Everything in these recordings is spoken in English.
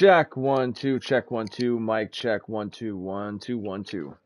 Check 1 2, check 1 2, mic check 1 2 1 2 1 2.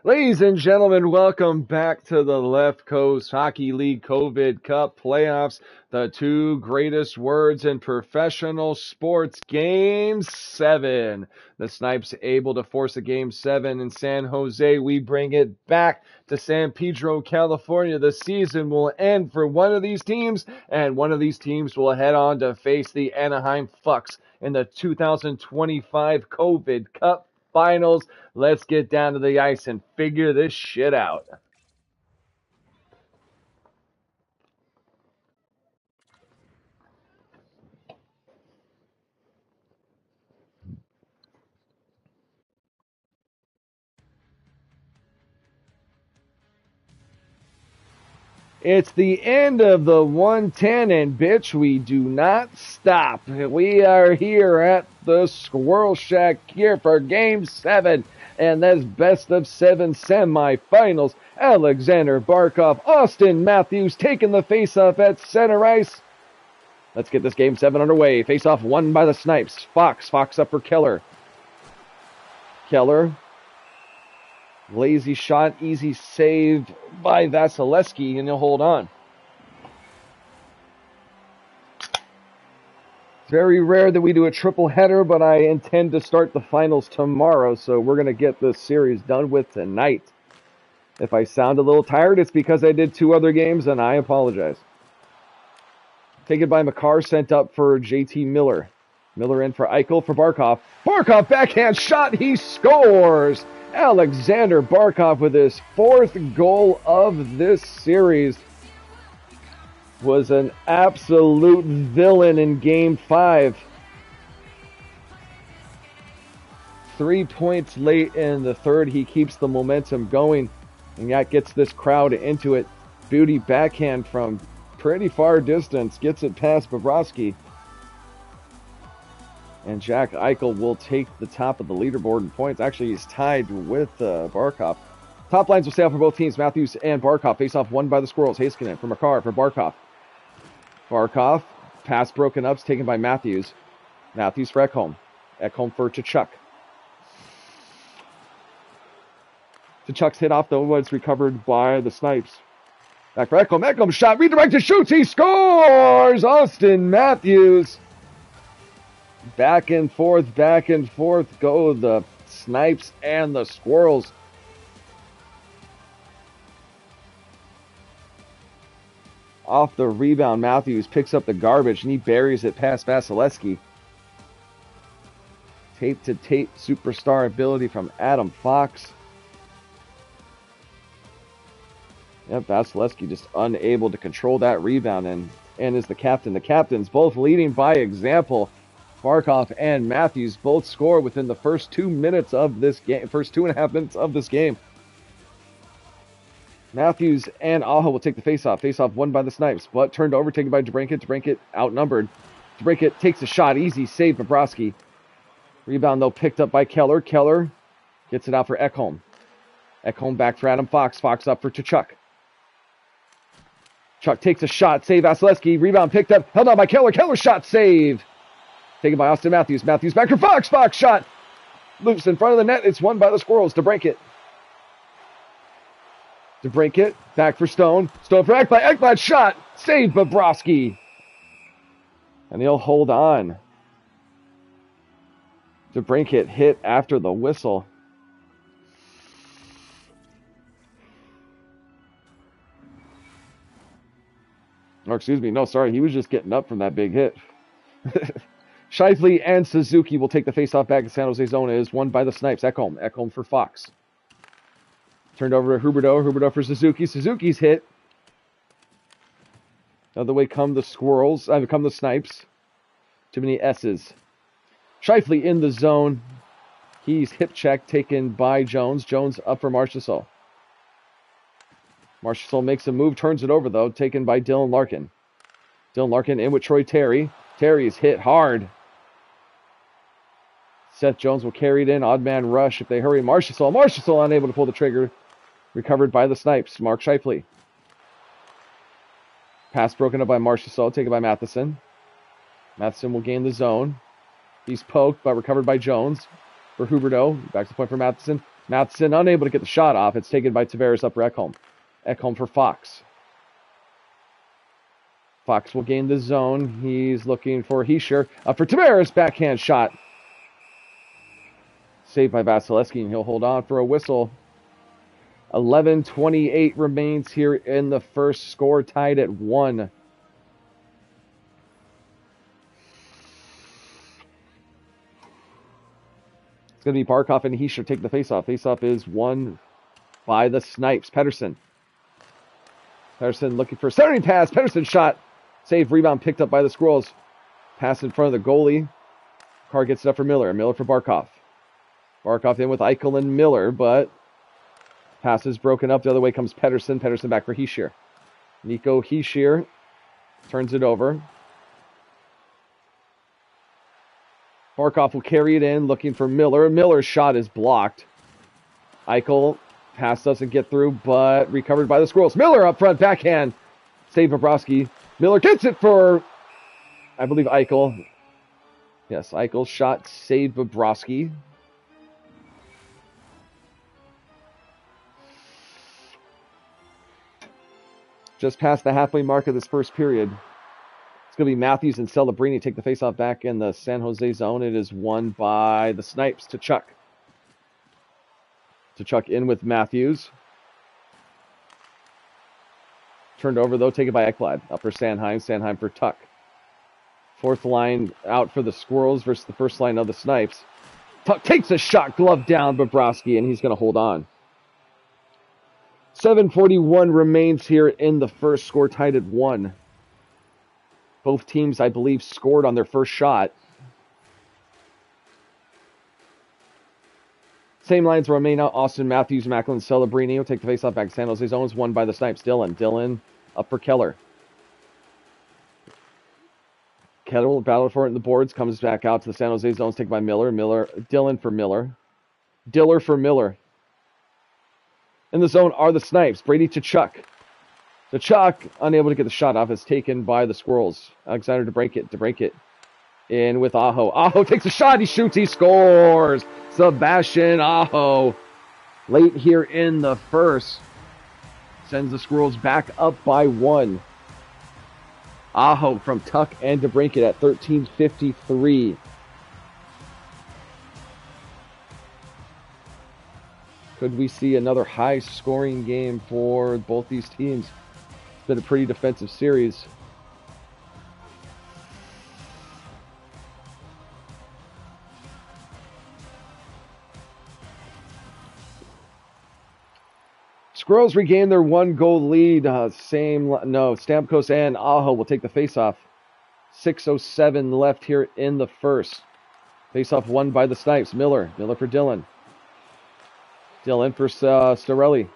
Ladies and gentlemen, welcome back to the Left Coast Hockey League COVID Cup playoffs. The two greatest words in professional sports. Game 7. The Snipes able to force a Game 7 in San Jose. We bring it back to San Pedro, California. The season will end for one of these teams, and one of these teams will head on to face the Anaheim Fucks in the 2025 COVID Cup Finals. Let's get down to the ice and figure this shit out. It's the end of the 110, and bitch, we do not stop. We are here at the Squirrel Shack here for Game 7, and that's best of 7 semifinals. Alexander Barkov, Austin Matthews taking the faceoff at center ice. Let's get this Game 7 underway. Faceoff won by the Snipes. Fox up for Keller. Keller. Lazy shot, easy save by Vasilevsky, and he'll hold on. It's very rare that we do a triple header, but I intend to start the finals tomorrow, so we're going to get this series done with tonight. If I sound a little tired, it's because I did 2 other games, and I apologize. Taken by Makar, sent up for JT Miller. Miller in for Eichel for Barkov. Barkov backhand shot, he scores! Alexander Barkov with his 4th goal of this series. Was an absolute villain in Game 5. 3 points late in the third. He keeps the momentum going, and that gets this crowd into it. Beauty backhand from pretty far distance. Gets it past Bobrovsky. And Jack Eichel will take the top of the leaderboard in points. Actually, he's tied with Barkov. Top lines will stay out for both teams. Matthews and Barkov face off won by the Squirrels. Heiskanen for Makar for Barkov. Barkov Pass broken up, taken by Matthews. Matthews for Ekholm. Ekholm for Tkachuk. Tkachuk's hit off the woods, recovered by the Snipes. Back for Ekholm. Ekholm shot, redirected, shoots, he scores! Austin Matthews. Back and forth go the Snipes and the Squirrels. Off the rebound, Matthews picks up the garbage and he buries it past Vasilevsky. Tape-to-tape superstar ability from Adam Fox. Yep, Vasilevsky just unable to control that rebound and is the captain. The captains both leading by example. Barkov and Matthews both score within the first 2 minutes of this game, first 2.5 minutes of this game. Matthews and Aho will take the faceoff. Faceoff won by the Snipes, but turned over, taken by DeBrincat. DeBrincat outnumbered. DeBrincat takes a shot, easy save, Bobrovsky. Rebound, though, picked up by Keller. Keller gets it out for Ekholm. Ekholm back for Adam Fox. Fox up for Tkachuk. Tkachuk takes a shot, save Vasilevsky. Rebound picked up, held on by Keller. Keller shot, save. Taken by Austin Matthews. Matthews back for Fox. Fox shot. Loose in front of the net. It's won by the Squirrels. DeBrincat. DeBrincat back for Stone. Stone for Ekblad. Ekblad shot. Save Bobrovsky. And he'll hold on. DeBrincat hit after the whistle. Oh, excuse me. No, sorry. He was just getting up from that big hit. Shifley and Suzuki will take the faceoff back in San Jose zone. It is won by the Snipes. Ekholm. Ekholm for Fox. Turned over to Huberdeau. Huberdeau for Suzuki. Suzuki's hit. Other way come the Squirrels. Come the Snipes. Too many S's. Shifley in the zone. He's hip check taken by Jones. Jones up for Marchessault. Marchessault makes a move. Turns it over, though. Taken by Dylan Larkin. Dylan Larkin in with Troy Terry. Terry's hit hard. Seth Jones will carry it in. Odd man rush if they hurry. Marchessault unable to pull the trigger. Recovered by the Snipes. Mark Shifley. Pass broken up by Marchessault. Taken by Matheson. Matheson will gain the zone. He's poked, but recovered by Jones. For Huberdeau. Back to the point for Matheson. Matheson unable to get the shot off. It's taken by Tavares up for Ekholm. Ekholm for Fox. Fox will gain the zone. He's looking for Hischier. Up for Tavares. Backhand shot. Saved by Vasilevsky, and he'll hold on for a whistle. 11:28 remains here in the first. Score tied at 1. It's going to be Barkov and Hischier take the faceoff. Faceoff is won by the Snipes. Pettersson looking for a centering pass. Pettersson shot. Save, rebound picked up by the Squirrels. Pass in front of the goalie. Carr gets it up for Miller. Miller for Barkov. Barkov in with Eichel and Miller, but pass is broken up. The other way comes Pettersson. Pettersson back for Hischier. Nico Hischier turns it over. Barkov will carry it in, looking for Miller. Miller's shot is blocked. Eichel, pass doesn't get through, but recovered by the Squirrels. Miller up front, backhand. Save Bobrovsky. Miller gets it for, I believe, Eichel. Yes, Eichel's shot saved Bobrovsky. Just past the halfway mark of this first period. It's going to be Matthews and Celebrini take the faceoff back in the San Jose zone. It is won by the Snipes. Tkachuk. Tkachuk in with Matthews. Turned over, though, taken by Ekblad. Up for Sanheim. Sanheim for Tuck. Fourth line out for the Squirrels versus the first line of the Snipes. Tuck takes a shot, glove down, Bobrovsky, and he's going to hold on. 7:41 remains here in the first. Score tied at 1. Both teams, I believe, scored on their first shot. Same lines remain out. Austin Matthews, Macklin, Celebrini will take the faceoff back. San Jose zones won by the Snipes. Dylan up for Keller. Keller will battle for it in the boards. Comes back out to the San Jose zones. Taken by Miller. Dylan for Miller. Diller for Miller. In the zone are the Snipes. Brady Tkachuk. So Chuck, unable to get the shot off, is taken by the Squirrels. Alexander to break it. In with Aho. Aho takes a shot. He shoots. He scores. Sebastian Aho, late here in the first, sends the Squirrels back up by 1. Aho from Tuck and DeBrinket at 13:53. Could we see another high-scoring game for both these teams? It's been a pretty defensive series. Squirrels regain their 1-goal lead. Stamkos and Aho will take the faceoff. 6:07 left here in the first. Faceoff won by the Snipes. Miller for Dylan. Dylan for Starelli.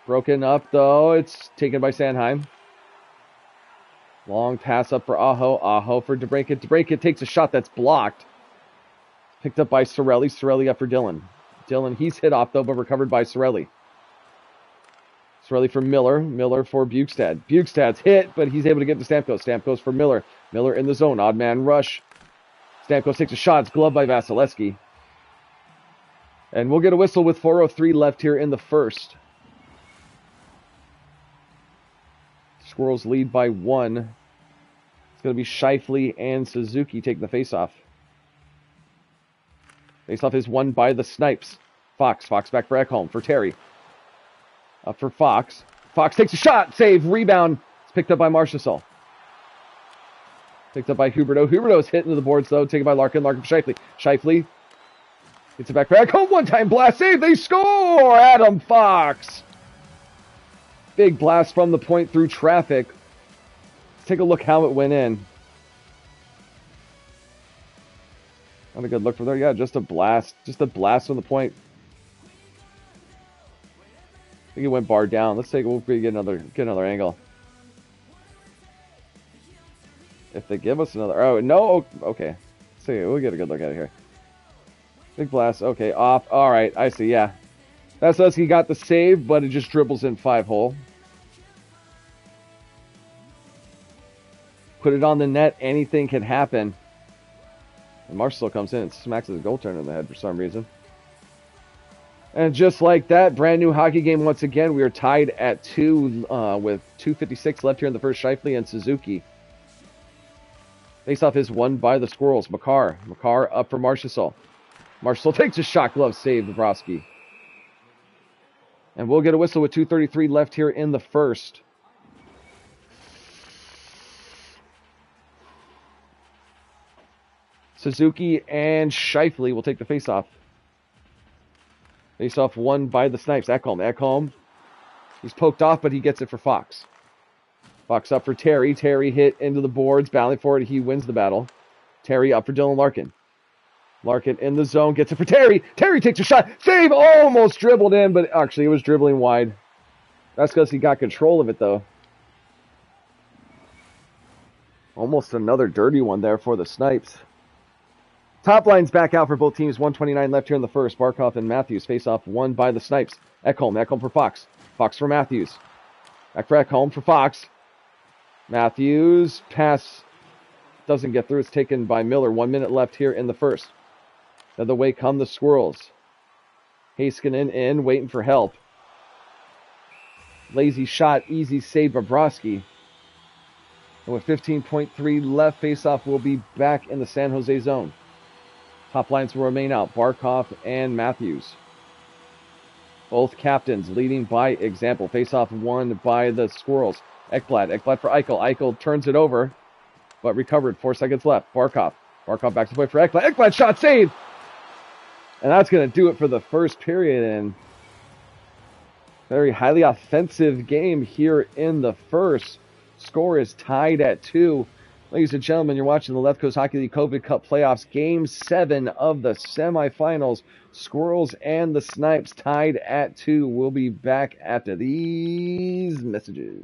Broken up, though. It's taken by Sanheim. Long pass up for Aho. Aho for DeBrinket. DeBrinket takes a shot that's blocked. Picked up by Sorelli. Sorelli up for Dylan. Dylan, he's hit off, though, but recovered by Sorelli. Sorelli for Miller. Miller for Bukestad. Bukestad's hit, but he's able to get to Stamkos. Stamkos for Miller. Miller in the zone. Odd man rush. Stamkos takes a shot. It's gloved by Vasilevsky. And we'll get a whistle with 4:03 left here in the first. Squirrels lead by 1. It's going to be Scheifele and Suzuki taking the faceoff. Faceoff is won by the Snipes. Fox back for Ekholm. For Terry. Up for Fox. Fox takes a shot. Save. Rebound. It's picked up by Marchessault. Picked up by Huberto. Huberto's hit into the boards, though. Taken by Larkin. Larkin for Scheifele. Scheifele gets it back for Ekholm. One-time blast. Save. They score. Adam Fox. Big blast from the point through traffic. Let's take a look how it went in. Not a good look for there. Yeah, just a blast. Just a blast from the point. I think it went bar down. We'll get another angle. If they give us another, oh no, okay. See, we'll get a good look at it here. Big blast. Okay, off. All right, I see. Yeah, Vasilevsky got the save, but it just dribbles in 5-hole. Put it on the net. Anything can happen. And Marshall comes in and smacks his goaltender in the head for some reason. And just like that, brand new hockey game once again. We are tied at 2 with 2:56 left here in the first. Scheifele and Suzuki. Faceoff is won by the Squirrels. Makar up for Marchessault. Marchessault takes a shot. Glove save. Bobrovsky. And we'll get a whistle with 2:33 left here in the first. Suzuki and Scheifele will take the faceoff. Faceoff won by the Snipes. Ekholm. He's poked off, but he gets it for Fox. Fox up for Terry. Terry hit into the boards. Battling for it. He wins the battle. Terry up for Dylan Larkin. Larkin in the zone. Gets it for Terry. Terry takes a shot. Save. Almost dribbled in, but actually it was dribbling wide. That's because he got control of it, though. Almost another dirty one there for the Snipes. Top line's back out for both teams. 1:29 left here in the first. Barkov and Matthews face off won by the Snipes. Ekholm for Fox. Fox for Matthews. Back for Ekholm for Fox. Matthews. Pass doesn't get through. It's taken by Miller. 1 minute left here in the first. The other way come the Squirrels. Heiskanen in, waiting for help. Lazy shot, easy save, Bobrovsky. And with 15.3 left, faceoff will be back in the San Jose zone. Top lines will remain out. Barkov and Matthews. Both captains leading by example. Faceoff won by the Squirrels. Ekblad for Eichel. Eichel turns it over, but recovered. 4 seconds left. Barkov back to play for Ekblad. Ekblad shot save! And that's going to do it for the first period. And very highly offensive game here in the first. Score is tied at 2. Ladies and gentlemen, you're watching the Left Coast Hockey League COVID Cup Playoffs, Game 7 of the semifinals. Squirrels and the Snipes tied at 2. We'll be back after these messages.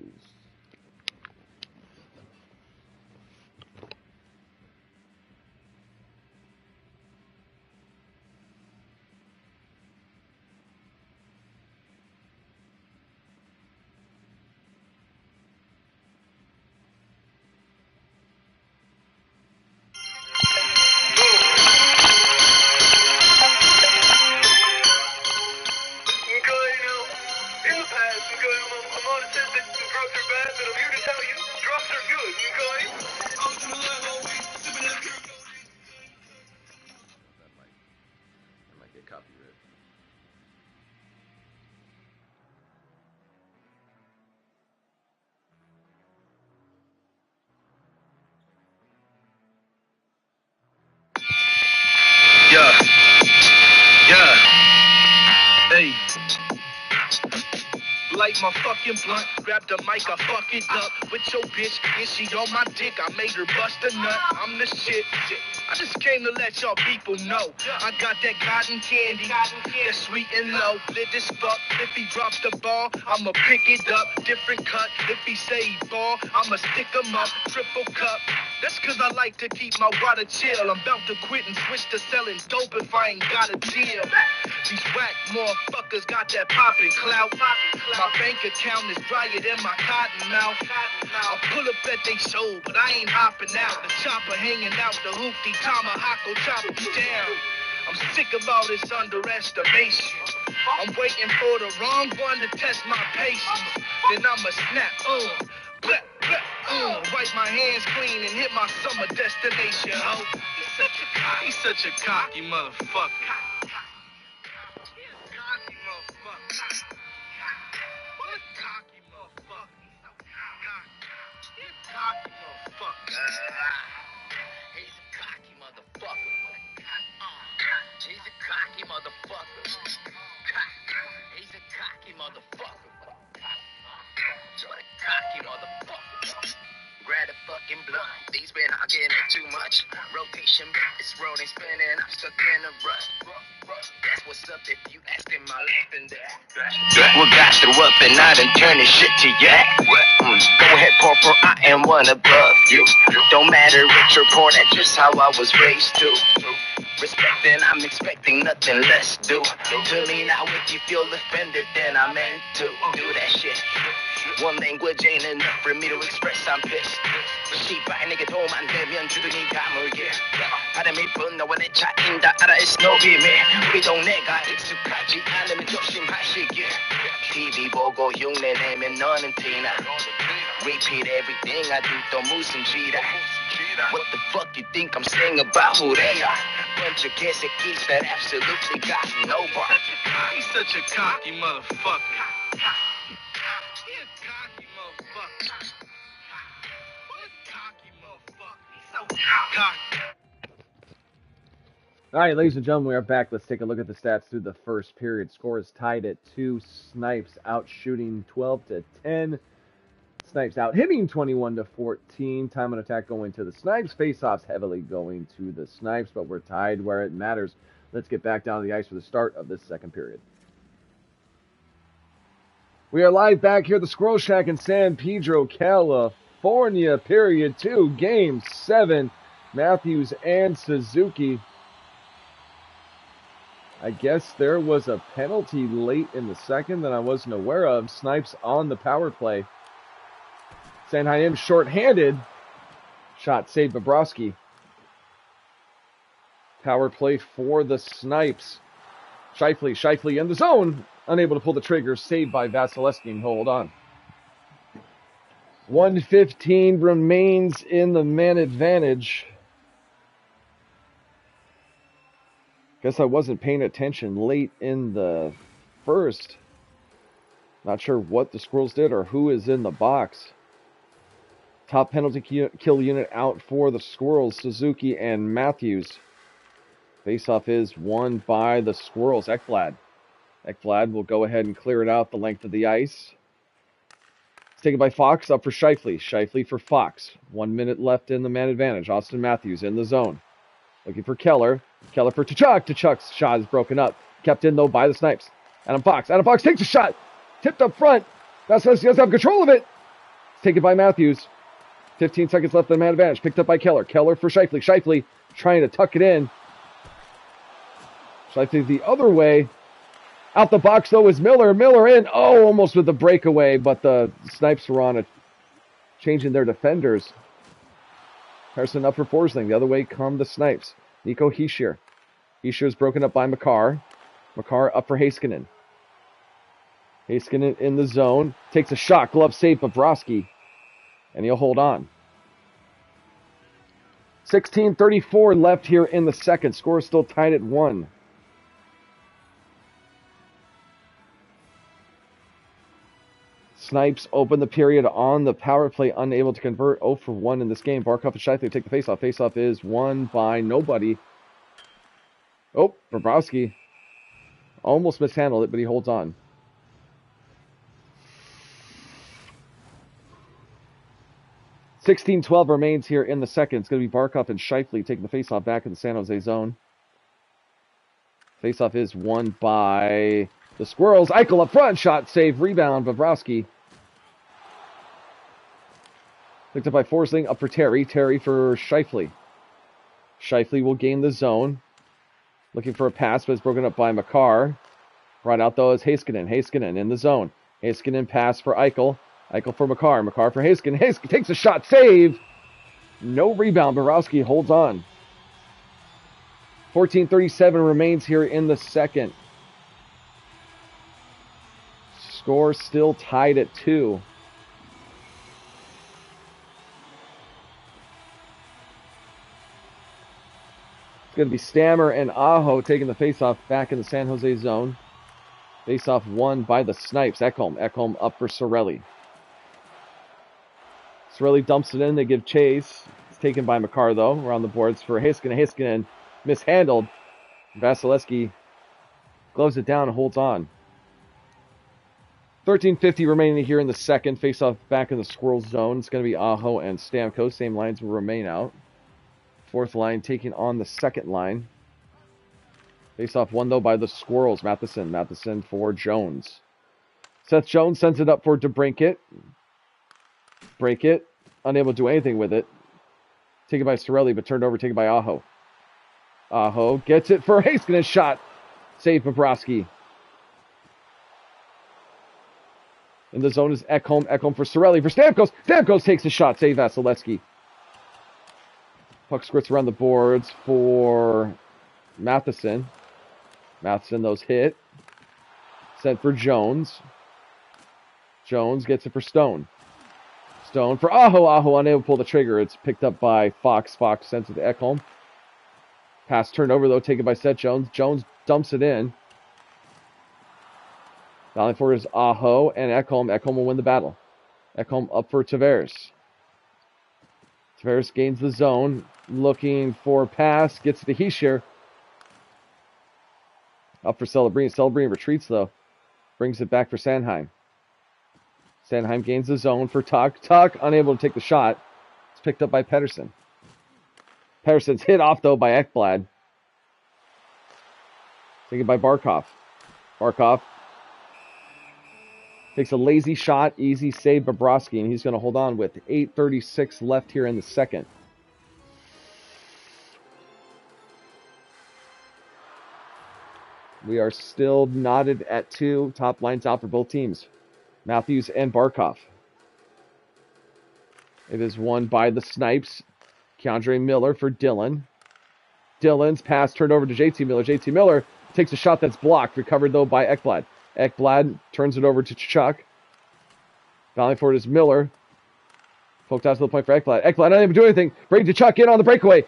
copyright. Yeah, yeah, hey. Light my fucking blunt, grab the mic, I fuck it up with your bitch. Yeah, she on my dick, I made her bust a nut. I'm the shit. I just came to let y'all people know I got that cotton candy, that's sweet and low. Lit as fuck. If he drops the ball, I'ma pick it up. Different cut. If he say he ball, I'ma stick him up. Triple cup. That's cause I like to keep my water chill. I'm about to quit and switch to selling dope if I ain't got a deal. These whack motherfuckers got that poppin' clout. My bank account is drier than my cotton mouth. I'll pull up at they show, but I ain't hopping out. The chopper hanging out the hoopty, tomahawk will chop me down. I'm sick of all this underestimation. I'm waiting for the wrong one to test my patience. Then I'ma snap, bleh, bleh, wipe my hands clean and hit my summer destination, ho. He's such a cocky motherfucker. He's a cocky motherfucker. He's a cocky motherfucker. He's a cocky motherfucker. What a cocky motherfucker. Grab the fucking blunt. These been hogging it too much. Rotation, it's rolling, spinning. I'm stuck in a rut. That's what's up if you asking my left and that. Well, got to up and I done turn this shit to yak. Go ahead, Corporal, I am one above you. Don't matter rich or poor, that's just how I was raised too. Respecting, I'm expecting nothing less. Do to me now if you feel offended, then I meant to do that shit. One language ain't enough for me to express I'm pissed. 씨발 내게 도움안 되면 주둥이 감을게. 바람이 분노원에 차인다 알아 it's no 비밀. 우리 동네가 익숙하지 않으면 조심하시길. TV 보고 흉내 내면 너는 티나. Repeat everything I do 또 무슨 지랄. What the fuck you think I'm saying about who they are? Bunch of 개새끼s that absolutely got no bar. He's such a cocky motherfucker. All right, ladies and gentlemen, we are back. Let's take a look at the stats through the first period. Score is tied at 2. Snipes out shooting 12-10. Snipes out hitting 21-14. Time on attack going to the Snipes. Faceoffs heavily going to the Snipes, but we're tied where it matters. Let's get back down to the ice for the start of this second period. We are live back here at the Squirrel Shack in San Pedro, California. Period 2, Game 7. Matthews and Suzuki. I guess there was a penalty late in the second that I wasn't aware of. Snipes on the power play. Sanheim short-handed. Shot saved Bobrovsky. Power play for the Snipes. Scheifele in the zone. Unable to pull the trigger. Saved by Vasilevsky and hold on. 1:15 remains in the man advantage. Guess I wasn't paying attention late in the first. Not sure what the Squirrels did or who is in the box. Top penalty kill unit out for the Squirrels, Suzuki and Matthews. Faceoff is won by the Squirrels. Ekblad will go ahead and clear it out the length of the ice. It's taken by Fox, up for Scheifele. Scheifele for Fox. 1 minute left in the man advantage. Austin Matthews in the zone. Looking for Keller. Keller for Tkachuk. Tkachuk's shot is broken up. Kept in, though, by the Snipes. Adam Fox takes a shot. Tipped up front. Vasilevsky doesn't have control of it. It's taken by Matthews. 15 seconds left in the man advantage. Picked up by Keller. Keller for Scheifele. Scheifele trying to tuck it in. Scheifele the other way. Out the box, though, is Miller. Miller in. Oh, almost with the breakaway, but the Snipes were on it, changing their defenders. Harrison up for Forsling. The other way come the Snipes. Nico Hischier. Hischier is broken up by Makar. Makar up for Heiskanen. Heiskanen in the zone. Takes a shot. Glove save Bobrovsky. And he'll hold on. 16:34 left here in the second. Score is still tied at 1. Snipes open the period on the power play, unable to convert. 0 for 1 in this game. Barkov and Shifley take the faceoff. Faceoff is won by nobody. Oh, Bobrovsky almost mishandled it, but he holds on. .16-12 remains here in the second. It's going to be Barkov and Shifley taking the faceoff back in the San Jose zone. Faceoff is won by the Squirrels. Eichel up front. Shot, save, rebound. Bobrovsky. Picked up by Forsling. Up for Terry. Terry for Shifley. Shifley will gain the zone. Looking for a pass, but it's broken up by Makar. Right out, though, is Heiskanen. Heiskanen in the zone. Heiskanen pass for Eichel. Eichel for Makar. Makar for Heiskanen. Heiskanen takes a shot. Save. No rebound. Bobrovsky holds on. 14:37 remains here in the second. Score still tied at 2. It's going to be Stammer and Aho taking the faceoff back in the San Jose zone. Faceoff won by the Snipes. Ekholm. Ekholm up for Cirelli. Cirelli dumps it in. They give chase. It's taken by Makar, though. Around the boards for Heiskanen. Heiskanen mishandled. Vasilevsky gloves it down and holds on. 13:50 remaining here in the second. Faceoff back in the Squirrels zone. It's going to be Aho and Stamkos. Same lines will remain out. Fourth line taking on the second line. Faceoff won, though, by the Squirrels. Matheson. Matheson for Jones. Seth Jones sends it up for DeBrincat. Break it. Unable to do anything with it. Taken by Cirelli, but turned over. Taken by Aho. Aho gets it for Heiskanen. Shot. Save Bobrovsky. In the zone is Ekholm. Ekholm for Cirelli. For Stamkos. Stamkos takes a shot. Save Vasilevsky. Puck squirts around the boards for Matheson. Matheson, those hit. Sent for Jones. Jones gets it for Stone. Stone for Aho. Aho unable to pull the trigger. It's picked up by Fox. Fox sends it to Ekholm. Pass turned over, though, taken by Seth Jones. Jones dumps it in. Battling for is Aho and Ekholm. Ekholm will win the battle. Ekholm up for Tavares. Tavares gains the zone. Looking for a pass. Gets to Hischier. Up for Celebrini. Celebrini retreats, though. Brings it back for Sanheim. Sanheim gains the zone for Tuck. Tuck unable to take the shot. It's picked up by Pedersen. Pedersen's hit off, though, by Ekblad. Taken by Barkov. Barkov takes a lazy shot. Easy save, Bobrovsky, and he's going to hold on with 8:36 left here in the second. We are still knotted at 2. Top lines out for both teams. Matthews and Barkov. It is won by the Snipes. Keandre Miller for Dillon. Dillon's pass turned over to JT Miller. JT Miller takes a shot that's blocked. Recovered, though, by Ekblad. Ekblad turns it over to Chuck. Battling for it is Miller. Poked out to the point for Ekblad. Ekblad unable to do anything. Bring to Chuck in on the breakaway.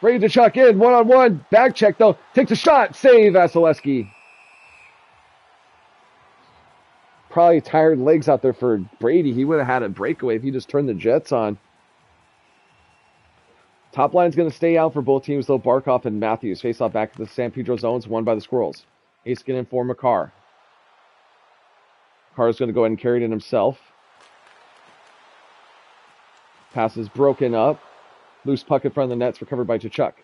Bring to Chuck in. One-on-one. Back check, though. Takes a shot. Save Vasilevsky. Probably tired legs out there for Brady. He would have had a breakaway if he just turned the Jets on. Top line's going to stay out for both teams, though. Barkov and Matthews face off back to the San Pedro zones, won by the Squirrels. Heiskanen for Makar. Makar's going to go ahead and carry it in himself. Pass is broken up. Loose puck in front of the net's recovered by Tkachuk.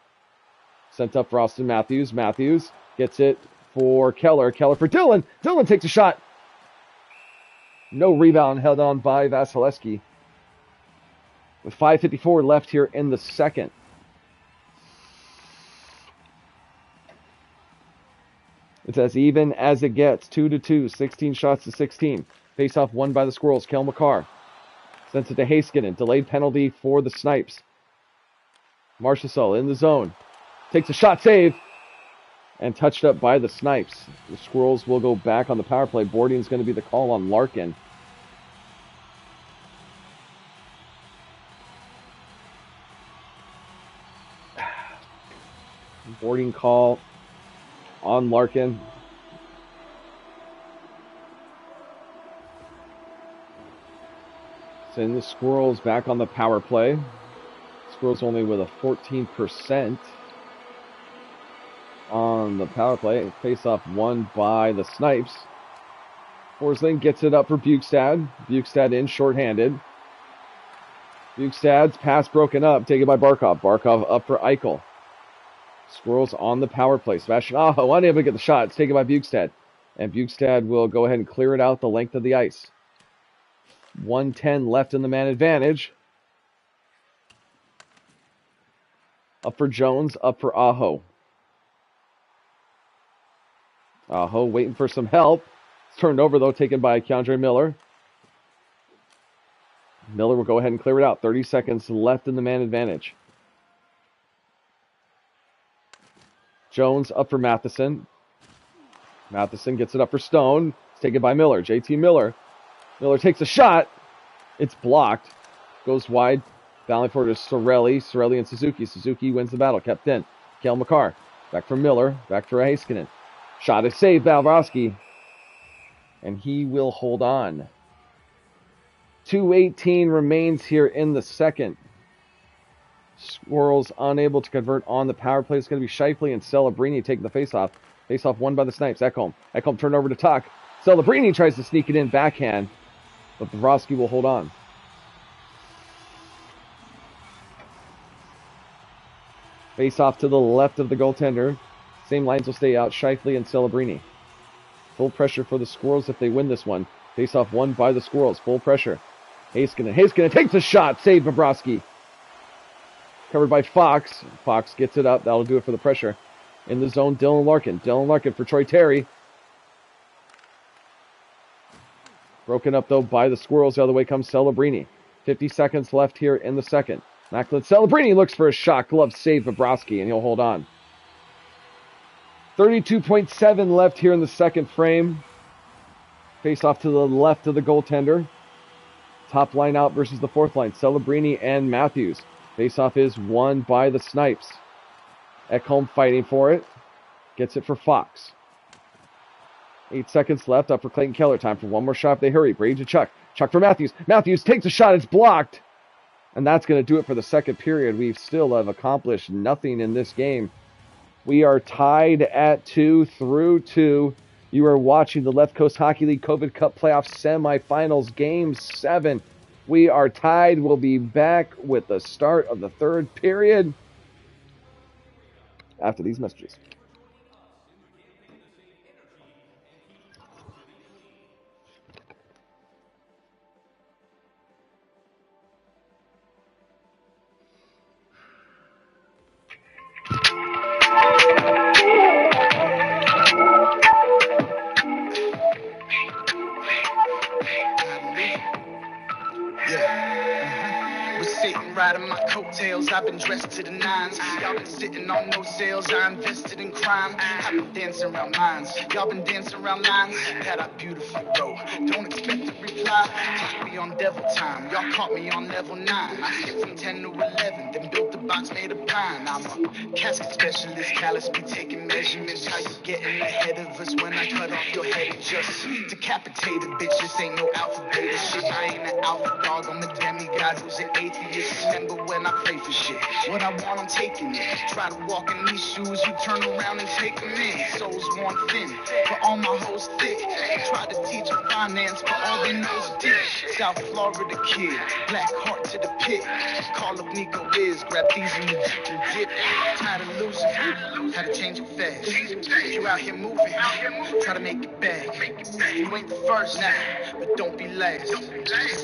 Sent up for Austin Matthews. Matthews gets it for Keller. Keller for Dillon. Dillon takes a shot. No rebound held on by Vasilevsky. With 5:54 left here in the second. It's as even as it gets. 2-2. 16 shots to 16. Face-off won by the Squirrels. Kel Makar. Sends it to Heiskanen. Delayed penalty for the Snipes. Marchessault in the zone. Takes a shot, save. And touched up by the Snipes. The Squirrels will go back on the power play. Boarding is going to be the call on Larkin. Boarding call on Larkin. Send the Squirrels back on the power play. Squirrels only with a 14% on the power play. Face-off won by the Snipes. Forsling gets it up for Bukestad. Bukestad in shorthanded. Bukestad's pass broken up, taken by Barkov. Barkov up for Eichel. Squirrels on the power play. Sebastian Aho unable to get the shot. It's taken by Bukestad. And Bukestad will go ahead and clear it out the length of the ice. 1:10 left in the man advantage. Up for Jones, up for Aho. Aho waiting for some help. It's turned over, though, taken by Keandre Miller. Miller will go ahead and clear it out. 30 seconds left in the man advantage. Jones up for Matheson. Matheson gets it up for Stone. It's taken by Miller. JT Miller. Miller takes a shot. It's blocked. Goes wide. Battling for it is Sorelli. Sorelli and Suzuki. Suzuki wins the battle. Kept in. Kale McCarr. Back for Miller. Back for Heiskanen. Shot is saved by Bobrovsky. And he will hold on. 2:18 remains here in the second. Squirrels unable to convert on the power play. It's going to be Scheifele and Celebrini taking the faceoff. Faceoff won by the Snipes. Ekholm. Ekholm turned over to Tuck. Celebrini tries to sneak it in backhand, but Bobrovsky will hold on. Faceoff to the left of the goaltender. Same lines will stay out. Scheifele and Celebrini. Full pressure for the Squirrels if they win this one. Faceoff won by the Squirrels. Full pressure. Heiskanen. Heiskanen takes a shot. Save Bobrovsky. Covered by Fox. Fox gets it up. That'll do it for the pressure. In the zone, Dylan Larkin. Dylan Larkin for Troy Terry. Broken up, though, by the Squirrels. The other way comes Celebrini. 50 seconds left here in the second. Macklin Celebrini looks for a shot. Glove save Bobrovsky, and he'll hold on. 32.7 left here in the second frame. Face off to the left of the goaltender. Top line out versus the fourth line. Celebrini and Matthews. Face-off is won by the Snipes. Ekholm fighting for it. Gets it for Fox. 8 seconds left. Up for Clayton Keller. Time for one more shot if they hurry. Brady to Chuck. Chuck for Matthews. Matthews takes a shot. It's blocked. And that's going to do it for the second period. We still have accomplished nothing in this game. We are tied at 2-2. You are watching the Left Coast Hockey League COVID Cup Playoff Semifinals Game 7. We are tied. We'll be back with the start of the third period after these messages. Riding my coattails, I've been dressed to the nines. Y'all been sitting on no sales, I invested in crime. I've been dancing around lines, y'all been dancing around lines that I beautifully wrote. Don't expect a reply, catch me on devil time. Y'all caught me on level 9. I skipped from 10 to 11, then built a box made of pine. I'm a casket specialist, callous be taking measurements. How you getting ahead of us when I cut off your head and just decapitated bitches? Ain't no alpha beta shit, I ain't an alpha dog, I'm a demigod who's an atheist. Remember when I pray for shit, what I want I'm taking it. Try to walk in these shoes, you turn around and take them in. Souls worn thin, but all my hoes thick. Try to teach them finance, but all they know is dick. South Florida kid, black heart to the pit. Call up Nico Wiz, grab these in the Jeep and dip. Tired of losing, had to change it fast. If you out here moving, try to make it back. You ain't the first now, but don't be last.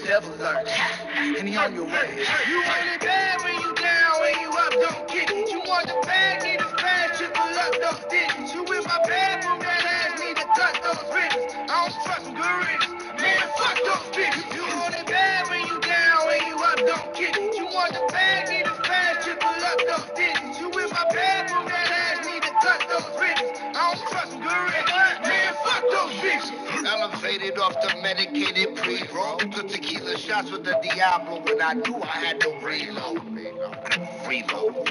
Devil lurks, and he on your way. You want it bad when you down, when you up, don't kick it. You want the bag, need a smash, triple up, those digits. You in my bedroom, that ass need to cut those ribbons. I don't trust them gorillas, man, fuck those bitches. You want it bad when you down, when you up, don't kick it. You want the bag, need a smash, triple up, those digits. You in my bedroom, that ass need to cut those ribbons. I don't trust them gorillas, man, fuck those bitches. Elevated off the medicated pre-roll. Took tequila shots with the Diablo when I knew I had to reload. I'm a reload.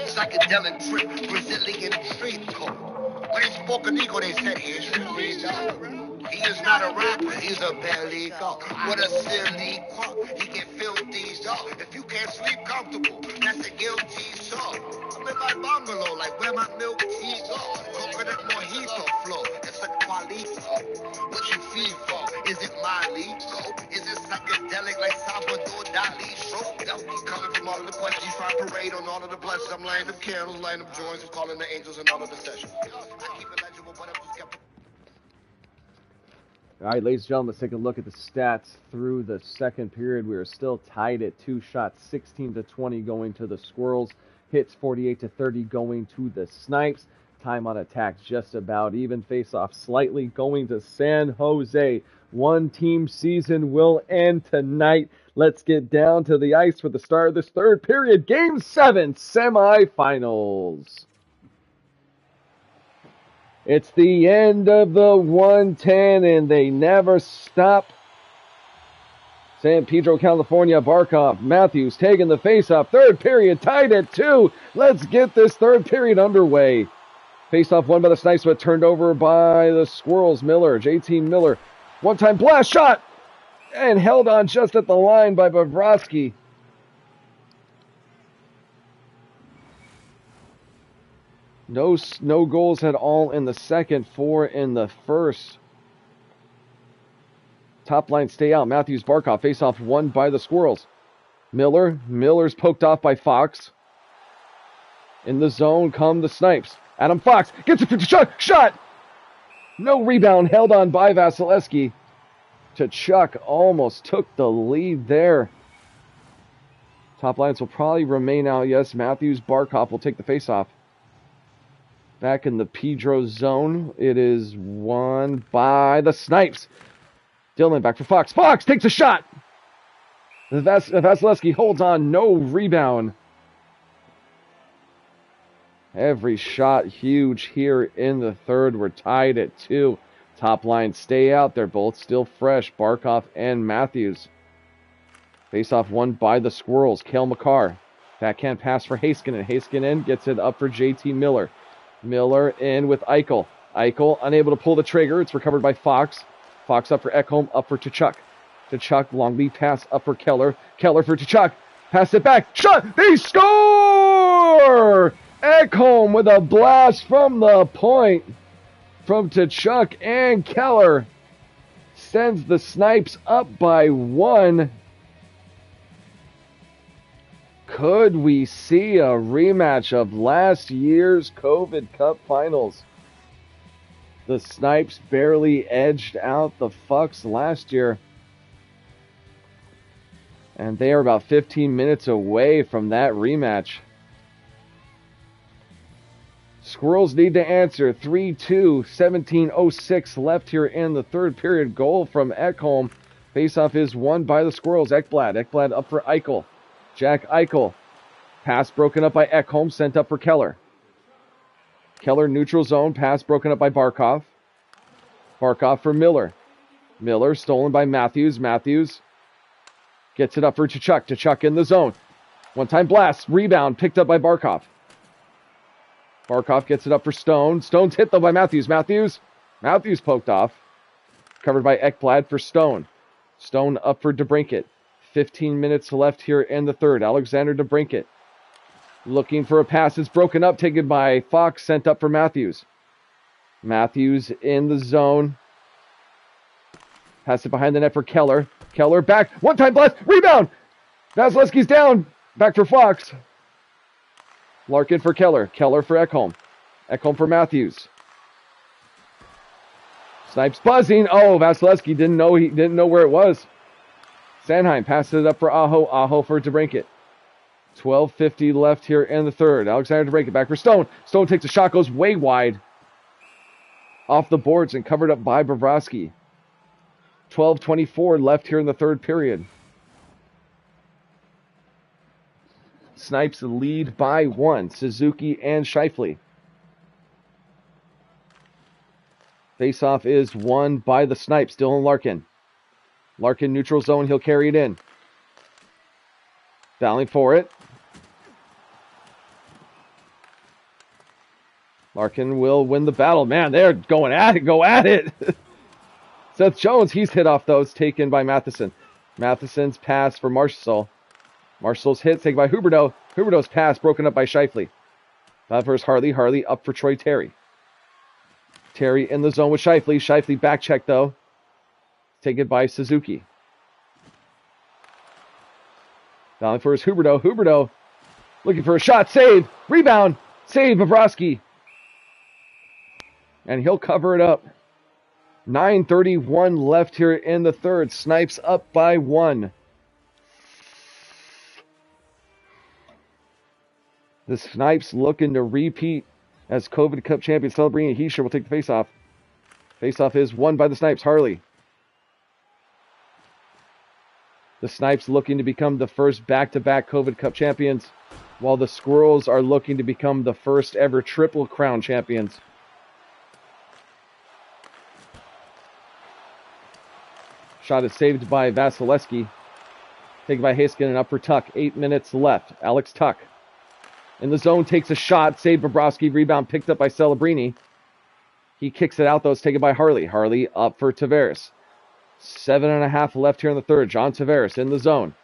Psychedelic trip, Brazilian street code. When they spoke an ego, they said, here's your reload. He is not a rapper, he's a belly dog. What a silly quack, he get filthy dog. If you can't sleep comfortable, that's a guilty song. I'm in my bungalow, like where my milk tea go. Coconut mojito flow, it's a qualito. What you feed for? Is it Malico? Is it psychedelic like Salvador Dali? Show coming from all of the questions, trying to parade on all of the blessings. I'm lighting them candles, lighting them joints, I'm calling the angels in all of the sessions. I keep it legible, but I'm just kept. All right, ladies and gentlemen, let's take a look at the stats through the second period. We are still tied at 2 shots, 16-20 going to the Squirrels. Hits 48-30 going to the Snipes. Time on attack just about even. Face-off slightly going to San Jose. One-team season will end tonight. Let's get down to the ice for the start of this third period. Game 7, semifinals. It's the end of the 110, and they never stop. San Pedro, California, Barkov, Matthews taking the face-off. Third period tied at 2. Let's get this third period underway. Face-off won by the Snipes, but turned over by the Squirrels. Miller, JT Miller. One-time blast shot, and held on just at the line by Bobrovsky. No goals at all in the second, 4 in the first. Top line stay out. Matthews, Barkov, face-off won by the Squirrels. Miller's poked off by Fox. In the zone come the Snipes. Adam Fox gets a shot. No rebound, held on by Vasilevsky. Tkachuk almost took the lead there. Top lines will probably remain out. Yes, Matthews, Barkov will take the face-off. Back in the Pedro zone. It is won by the Snipes. Dillman back for Fox. Fox takes a shot. Vasilevsky holds on. No rebound. Every shot huge here in the third. We're tied at 2. Top line stay out. They're both still fresh. Barkov and Matthews. Face-off won by the Squirrels. Cale Makar. Backhand pass for Heiskanen. Heiskanen gets it up for JT Miller. Miller in with Eichel. Eichel unable to pull the trigger. It's recovered by Fox. Fox up for Ekholm, up for Tkachuk. Tkachuk, long lead pass up for Keller. Keller for Tkachuk. Pass it back. Shot! They score! Ekholm with a blast from the point from Tkachuk, and Keller sends the Snipes up by 1. Could we see a rematch of last year's COVID Cup Finals? The Snipes barely edged out the Fucks last year. And they are about 15 minutes away from that rematch. Squirrels need to answer. 3-2, 17:06 left here in the third period. Goal from Ekholm. Faceoff is won by the Squirrels. Ekblad up for Eichel. Jack Eichel. Pass broken up by Ekholm, sent up for Keller. Keller neutral zone, pass broken up by Barkov. Barkov for Miller. Miller stolen by Matthews. Matthews gets it up for Tkachuk. Tkachuk in the zone. One-time blast. Rebound picked up by Barkov. Barkov gets it up for Stone. Stone's hit though by Matthews. Matthews poked off. Covered by Ekblad for Stone. Stone up for DeBrincat. 15 minutes left here in the third. Alexander DeBrincat looking for a pass. It's broken up, taken by Fox, sent up for Matthews. Matthews in the zone. Pass it behind the net for Keller. Keller back. One-time blast. Rebound. Vasilevsky's down. Back for Fox. Larkin for Keller. Keller for Ekholm. Ekholm for Matthews. Snipes buzzing. Oh, Vasilevsky didn't know where it was. Sanheim passes it up for Aho. Aho for DeBrincat. 12:50 left here in the third. Alexander DeBrincat back for Stone. Stone takes a shot, goes way wide. Off the boards and covered up by Bobrovsky. 12:24 left here in the third period. Snipes lead by 1. Suzuki and Scheifele. Faceoff is won by the Snipes. Dylan Larkin. Larkin neutral zone. He'll carry it in. Battling for it. Larkin will win the battle. Man, they're going at it. Go at it. Seth Jones, he's hit off those, taken by Matheson. Matheson's pass for Marshall. Marshall's hit, taken by Huberdeau. Huberdeau's pass broken up by Shifley. That versus Harley. Harley up for Troy Terry. Terry in the zone with Shifley. Shifley back check though. Taken by Suzuki. Down for his Huberdeau. Huberdeau looking for a shot. Save. Rebound. Save Bobrovsky. And he'll cover it up. 9:31 left here in the third. Snipes up by 1. The Snipes looking to repeat as COVID Cup champion. Celebrini Heischer will take the faceoff. Faceoff is won by the Snipes. Harley. The Snipes looking to become the first back-to-back COVID Cup champions, while the Squirrels are looking to become the first ever Triple Crown champions. Shot is saved by Vasilevsky. Taken by Heiskanen up for Tuck. 8 minutes left. Alex Tuck in the zone takes a shot. Saved Bobrovsky. Rebound picked up by Celebrini. He kicks it out though. It's taken by Harley. Harley up for Tavares. 7.5 left here in the third. John Tavares in the zone.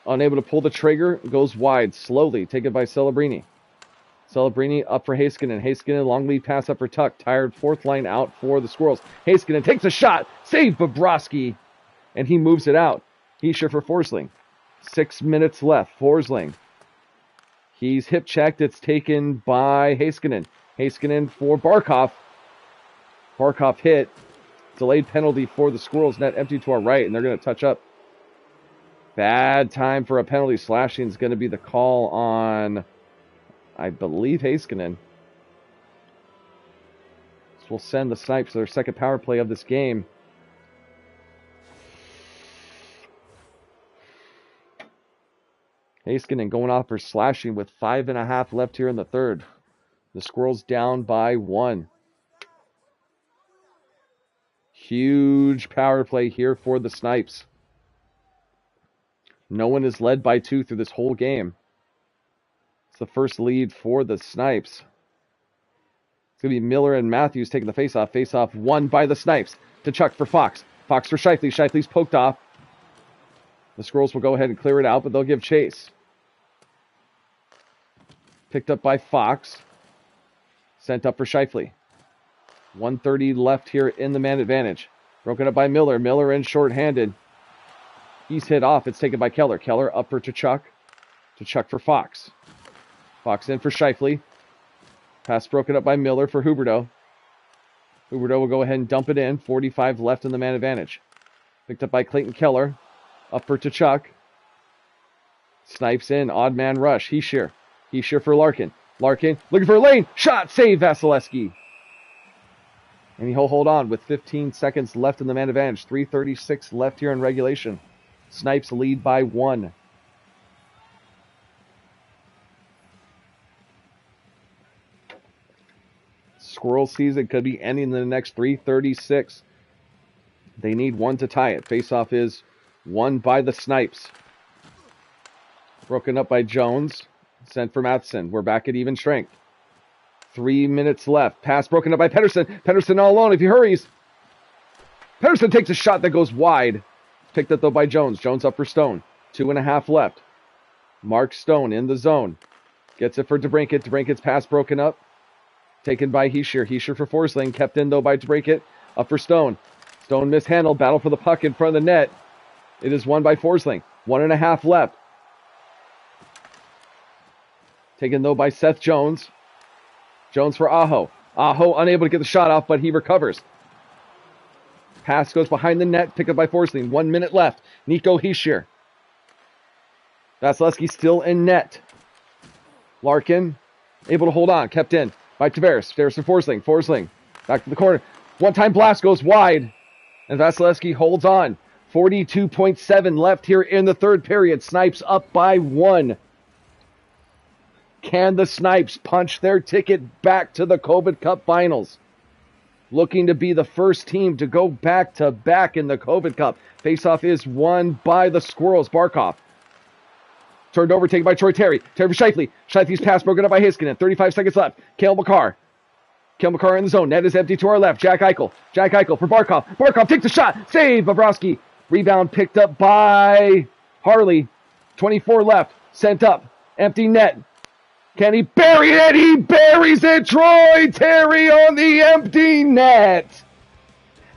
Unable to pull the trigger. Goes wide. Slowly. Taken by Celebrini. Celebrini up for Heiskanen. Heiskanen long lead pass up for Tuck. Tired fourth line out for the Squirrels. Heiskanen takes a shot. Save Bobrovsky. And he moves it out. Heischer for Forsling. 6 minutes left. Forsling. He's hip checked. It's taken by Heiskanen. Heiskanen for Barkov. Barkov hit. Delayed penalty for the Squirrels. Net empty to our right, and they're going to touch up. Bad time for a penalty. Slashing is going to be the call on, I believe, Heiskanen. This will send the Snipes to their second power play of this game. Heiskanen going off for slashing with 5.5 left here in the third. The Squirrels down by 1. Huge power play here for the Snipes. No one is led by 2 through this whole game. It's the first lead for the Snipes. It's going to be Miller and Matthews taking the faceoff. Faceoff won by the Snipes. To Chuck for Fox. Fox for Shifley. Shifley's poked off. The Squirrels will go ahead and clear it out, but they'll give chase. Picked up by Fox. Sent up for Shifley. 1:30 left here in the man advantage. Broken up by Miller. Miller in short-handed. He's hit off. It's taken by Keller. Keller up for Tkachuk. Tkachuk for Fox. Fox in for Shifley. Pass broken up by Miller for Huberdeau. Huberdeau will go ahead and dump it in. 45 left in the man advantage. Picked up by Clayton Keller. Up for Tkachuk. Snipes in. Odd man rush. Heischer. Heischer for Larkin. Larkin looking for a lane. Shot. Save Vasilevsky. And he'll hold on with 15 seconds left in the man advantage. 3:36 left here in regulation. Snipes lead by 1. Squirrel season could be ending in the next 3:36. They need 1 to tie it. Faceoff is won by the Snipes. Broken up by Jones. Sent for Matheson. We're back at even strength. 3 minutes left. Pass broken up by Pedersen. Pedersen all alone if he hurries. Pedersen takes a shot that goes wide. Picked up though by Jones. Jones up for Stone. 2.5 left. Mark Stone in the zone. Gets it for DeBrincat. DeBrincat's pass broken up. Taken by Heischer. Heischer for Forsling. Kept in though by DeBrincat. Up for Stone. Stone mishandled. Battle for the puck in front of the net. It is won by Forsling. 1.5 left. Taken though by Seth Jones. Jones for Aho. Aho unable to get the shot off, but he recovers. Pass goes behind the net, picked up by Forsling. 1 minute left. Nico Heischer. Vasilevsky still in net. Larkin able to hold on, kept in by Tavares. Tavares for Forsling. Forsling back to the corner. One-time blast goes wide, and Vasilevsky holds on. 42.7 left here in the third period. Snipes up by 1. Can the Snipes punch their ticket back to the COVID Cup Finals? Looking to be the first team to go back-to-back in the COVID Cup. Faceoff is won by the Squirrels. Barkov. Turned over, taken by Troy Terry. Terry for Shifley. Shifley's pass broken up by Heiskanen. 35 seconds left. Cale Makar. Kilmacar in the zone. Net is empty to our left. Jack Eichel. Jack Eichel for Barkov. Barkov takes the shot. Save. Bobrovsky. Rebound picked up by Harley. 24 left. Sent up. Empty net. Can he bury it? He buries it. Troy Terry on the empty net.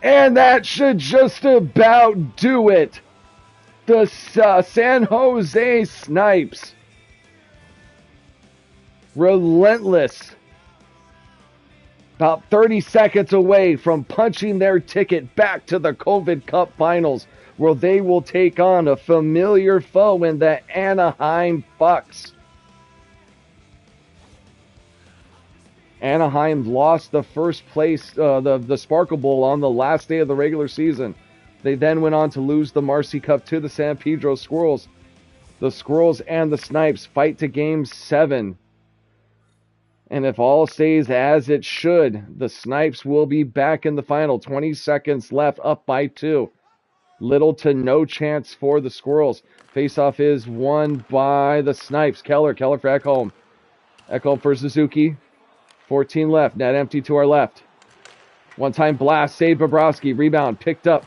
And that should just about do it. The San Jose Snipes. Relentless. About 30 seconds away from punching their ticket back to the COVID Cup Finals, where they will take on a familiar foe in the Anaheim Ducks. Anaheim lost the first place, the Sparkle Bowl on the last day of the regular season. They then went on to lose the Marcy Cup to the San Pedro Squirrels. The Squirrels and the Snipes fight to Game 7. And if all stays as it should, the Snipes will be back in the final. 20 seconds left, up by 2. Little to no chance for the Squirrels. Faceoff is won by the Snipes. Keller for Ekholm. Ekholm for Suzuki. 14 left. Net empty to our left. One-time blast. Save Bobrovsky. Rebound picked up.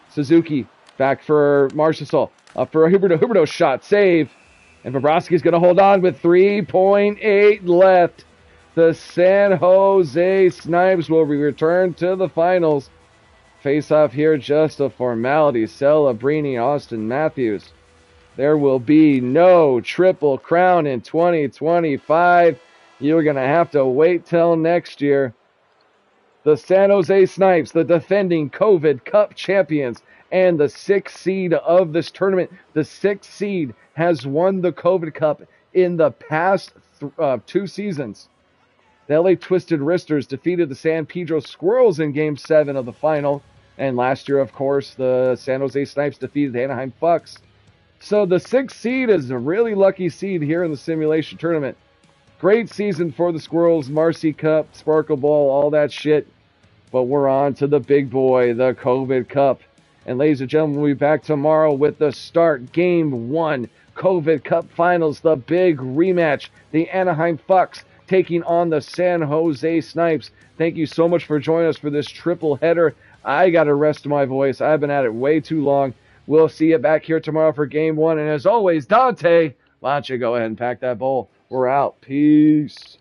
Suzuki. Back for Marchessault. Up for Huberdeau. Huberdeau shot. Save. And Bobrovsky's going to hold on with 3.8 left. The San Jose Snipes will be returned to the finals. Face-off here, just a formality. Celebrini, Austin Matthews. There will be no Triple Crown in 2025. You're going to have to wait till next year. The San Jose Snipes, the defending COVID Cup champions and the 6th seed of this tournament. The 6th seed has won the COVID Cup in the past 2 seasons. The LA Twisted Wristers defeated the San Pedro Squirrels in Game 7 of the final. And last year, of course, the San Jose Snipes defeated the Anaheim Ducks. So the 6th seed is a really lucky seed here in the simulation tournament. Great season for the Squirrels, Marcy Cup, Sparkle Bowl, all that shit. But we're on to the big boy, the COVID Cup. And ladies and gentlemen, we'll be back tomorrow with the start. Game 1, COVID Cup Finals, the big rematch. The Anaheim Ducks taking on the San Jose Snipes. Thank you so much for joining us for this triple header. I got to rest my voice. I've been at it way too long. We'll see you back here tomorrow for Game 1. And as always, Dante, why don't you go ahead and pack that bowl? We're out. Peace.